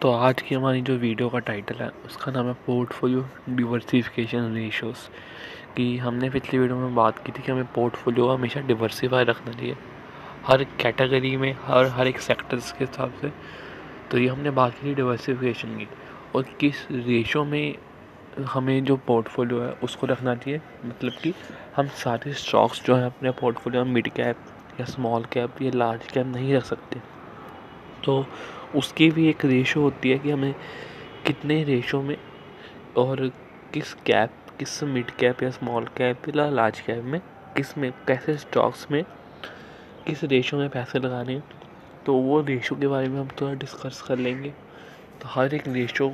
तो आज की हमारी जो वीडियो का टाइटल है उसका नाम है पोर्टफोलियो डिवर्सिफिकेशन रेशियोज़। कि हमने पिछली वीडियो में बात की थी कि हमें पोर्टफोलियो हमेशा डिवर्सिफाई रखना चाहिए हर कैटेगरी में, हर एक सेक्टर्स के हिसाब से। तो ये हमने बात की थी डिवर्सिफिकेशन की, और किस रेशो में हमें जो पोर्टफोलियो है उसको रखना चाहिए। मतलब कि हम सारे स्टॉक्स जो हैं अपने पोर्टफोलियो में मिड कैप या स्मॉल कैप या लार्ज कैप नहीं रख सकते। तो उसकी भी एक रेशो होती है कि हमें कितने रेशो में और किस मिड कैप या स्मॉल कैप या लार्ज कैप में किस में कैसे स्टॉक्स में किस रेशो में पैसे लगाने हैं। तो वो रेशो के बारे में हम थोड़ा डिस्कस कर लेंगे। तो हर एक रेशो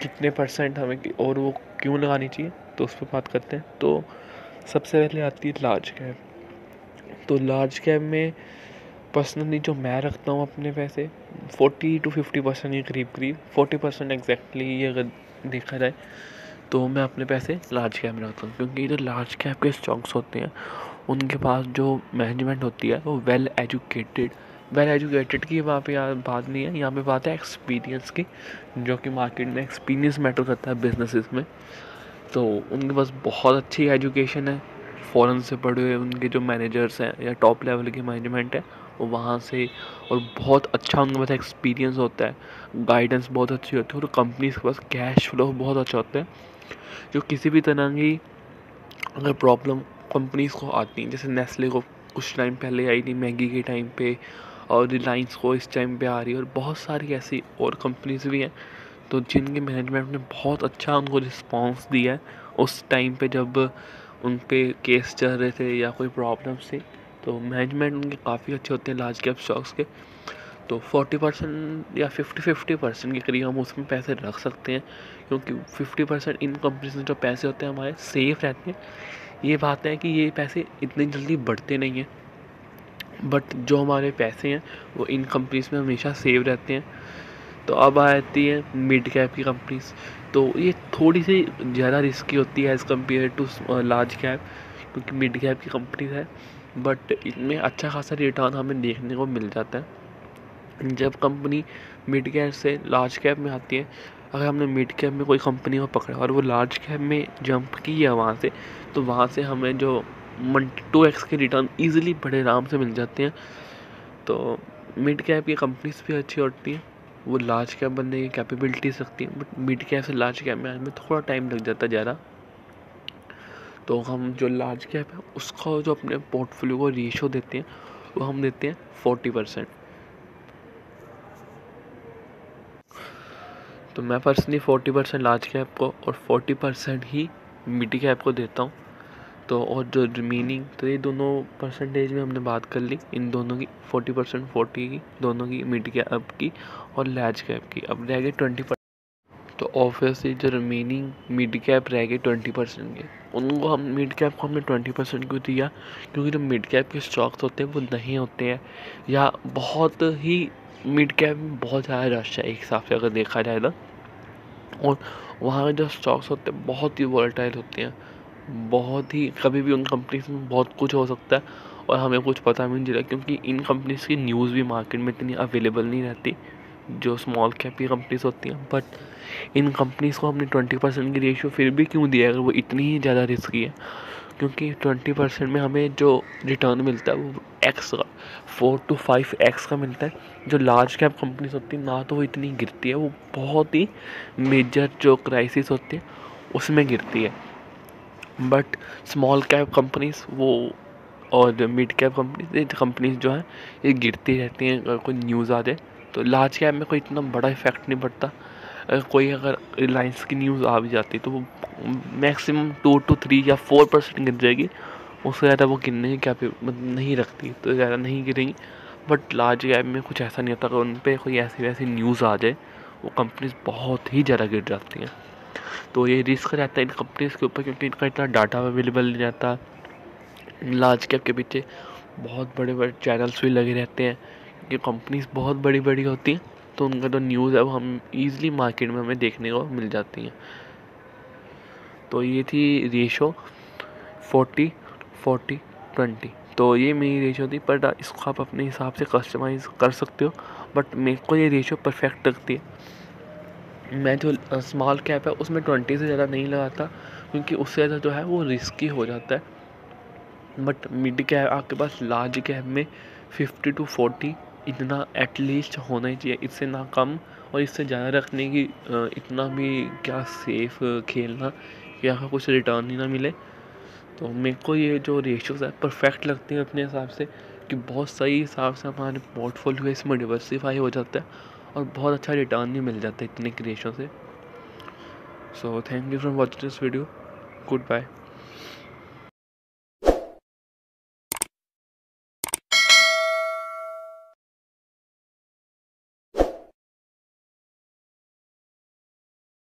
कितने परसेंट हमें और वो क्यों लगानी चाहिए, तो उस पर बात करते हैं। तो सबसे पहले आती है लार्ज कैप। तो लार्ज कैप में पर्सनली जो मैं रखता हूँ अपने पैसे 40-50% के करीब करीब 40% एग्जैक्टली, ये अगर देखा जाए तो मैं अपने पैसे लार्ज कैप में रखता हूँ। क्योंकि जो लार्ज कैप के स्टॉक्स होते हैं उनके पास जो मैनेजमेंट होती है वो वेल एजुकेटेड की वहाँ पे बात नहीं है, यहाँ पे बात है एक्सपीरियंस की, जो कि मार्केट में एक्सपीरियंस मैटर करता है बिजनेसेस में। तो उनके पास बहुत अच्छी एजुकेशन है, फ़ॉरेन से पढ़े हुए उनके जो मैनेजर्स हैं या टॉप लेवल की मैनेजमेंट है वो वहाँ से, और बहुत अच्छा उनके पास एक्सपीरियंस होता है, गाइडेंस बहुत अच्छी होती है, और कंपनीज के पास कैश फ्लो बहुत अच्छा होता है। जो किसी भी तरह की अगर प्रॉब्लम कंपनीज को आती है, जैसे नेस्ले को कुछ टाइम पहले आई थी मैगी के टाइम पे, और रिलायंस को इस टाइम पे आ रही है, और बहुत सारी ऐसी और कंपनीज भी हैं तो जिनके मैनेजमेंट ने बहुत अच्छा उनको रिस्पांस दिया है उस टाइम पे जब उन पे केस चल रहे थे या कोई प्रॉब्लम्स थी। तो मैनेजमेंट उनके काफ़ी अच्छे होते हैं लार्ज कैप स्टॉक्स के। तो 40% या 50% के करीब हम उसमें पैसे रख सकते हैं, क्योंकि 50% इन कंपनीज में जो पैसे होते हैं हमारे सेफ रहते हैं। ये बात है कि ये पैसे इतनी जल्दी बढ़ते नहीं हैं, बट जो हमारे पैसे हैं वो इन कंपनीज में हमेशा सेव रहते हैं। तो अब आती है मिड कैप की कंपनीज। तो ये थोड़ी सी ज़्यादा रिस्की होती है as compare to large cap, क्योंकि मिड कैप की कंपनीज है बट इनमें अच्छा खासा रिटर्न हमें देखने को मिल जाता है। जब कंपनी मिड कैप से लार्ज कैप में आती है, अगर हमने मिड कैप में कोई कंपनी को पकड़ा और वो लार्ज कैप में जंप की है वहाँ से, तो वहाँ से हमें जो 2x के रिटर्न ईजिली बड़े आराम से मिल जाते हैं। तो मिड कैप की कंपनीज भी अच्छी होती हैं, वो लार्ज कैप बनने की कैपेबिलिटीज रखती हैं, बट मिड कैप से लार्ज कैप में आने में थोड़ा टाइम लग जाता है ज़्यादा। तो हम जो लार्ज कैप है उसका जो अपने पोर्टफोलियो को रेशो देते हैं वो हम देते हैं 40%। तो मैं पर्सनली 40% लार्ज कैप को और 40% ही मिड कैप को देता हूँ। तो और जो रिमेनिंग, तो ये दोनों परसेंटेज में हमने बात कर ली इन दोनों की, 40% 40 की दोनों की, मिड कैप की और लार्ज कैप की। अब रह गए 20%। तो ऑब्वियसली जो रिमेनिंग मिड कैप रह गए 20% के, उनको हम मिड कैप को हमने 20% क्यों दिया, क्योंकि जो मिड कैप के स्टॉक्स होते हैं वो नहीं होते हैं, या बहुत ही मिड कैप में बहुत ज़्यादा रश है एक हिसाब से अगर देखा जाए तो। और वहाँ के जो स्टॉक्स होते हैं बहुत ही वॉलेटाइल होते हैं, बहुत ही कभी भी उन कंपनीज में बहुत कुछ हो सकता है और हमें कुछ पता भी नहीं चला, क्योंकि इन कंपनीज की न्यूज़ भी मार्केट में इतनी अवेलेबल नहीं रहती जो स्मॉल कैप की कंपनीज होती हैं। बट इन कंपनीज को हमने 20% की रेशियो फिर भी क्यों दिया अगर वो इतनी ही ज़्यादा रिस्की है, क्योंकि 20% में हमें जो रिटर्न मिलता है वो एक्स का 4 to 5x का मिलता है। जो लार्ज कैप कंपनीज होती है ना तो वो इतनी गिरती है, वो बहुत ही मेजर जो क्राइसिस होती है उसमें गिरती है। बट स्मॉल कैप कंपनीज वो और मिड कैप कंपनीज जो हैं ये गिरती रहती हैं अगर कोई न्यूज़ आ जाए। तो लार्ज कैप में कोई इतना बड़ा इफेक्ट नहीं पड़ता। अगर रिलायंस की न्यूज़ आ भी जाती है तो वो मैक्सिमम 2 to 3 या 4% गिर जाएगी, उससे ज़्यादा वो गिरने की मतलब नहीं रखती, तो ज़्यादा नहीं गिरेंगी। बट लार्ज कैप में कुछ ऐसा नहीं होता, अगर उन पर कोई ऐसी वैसी न्यूज़ आ जाए वो कंपनीज बहुत ही ज़्यादा गिर जाती हैं। तो ये रिस्क रहता है इन कंपनीज के ऊपर, क्योंकि इनका इतना डाटा अवेलेबल नहीं रहता। लार्ज कैप के पीछे बहुत बड़े बड़े चैनल्स भी लगे रहते हैं, क्योंकि कंपनीज बहुत बड़ी बड़ी होती हैं, तो उनका जो न्यूज़ है वो हम ईज़िली मार्केट में हमें देखने को मिल जाती हैं। तो ये थी रेशो 40-40-20। तो ये मेरी रेशो थी, पर इसको आप अपने हिसाब से कस्टमाइज़ कर सकते हो, बट मेरे को ये रेशो परफेक्ट लगती है। मैं जो स्मॉल कैप है उसमें 20 से ज़्यादा नहीं लगाता, क्योंकि उससे ज़्यादा जो है वो रिस्की हो जाता है। बट मिड कैप आपके पास लार्ज कैप में 50 to 40 इतना एटलीस्ट होना ही चाहिए, इससे ना कम और इससे ज़्यादा रखने की इतना भी क्या सेफ खेलना कि आपका कुछ रिटर्न ही ना मिले। तो मेरे को ये जो रेशियोज़ है परफेक्ट लगती हैं अपने हिसाब से, कि बहुत सही हिसाब से हमारे पोर्टफोलियो है इसमें डिवर्सिफाई हो जाता है और बहुत अच्छा रिटर्न भी मिल जाता है इतने की रेशियो से। So thank you for watching this video. Good bye.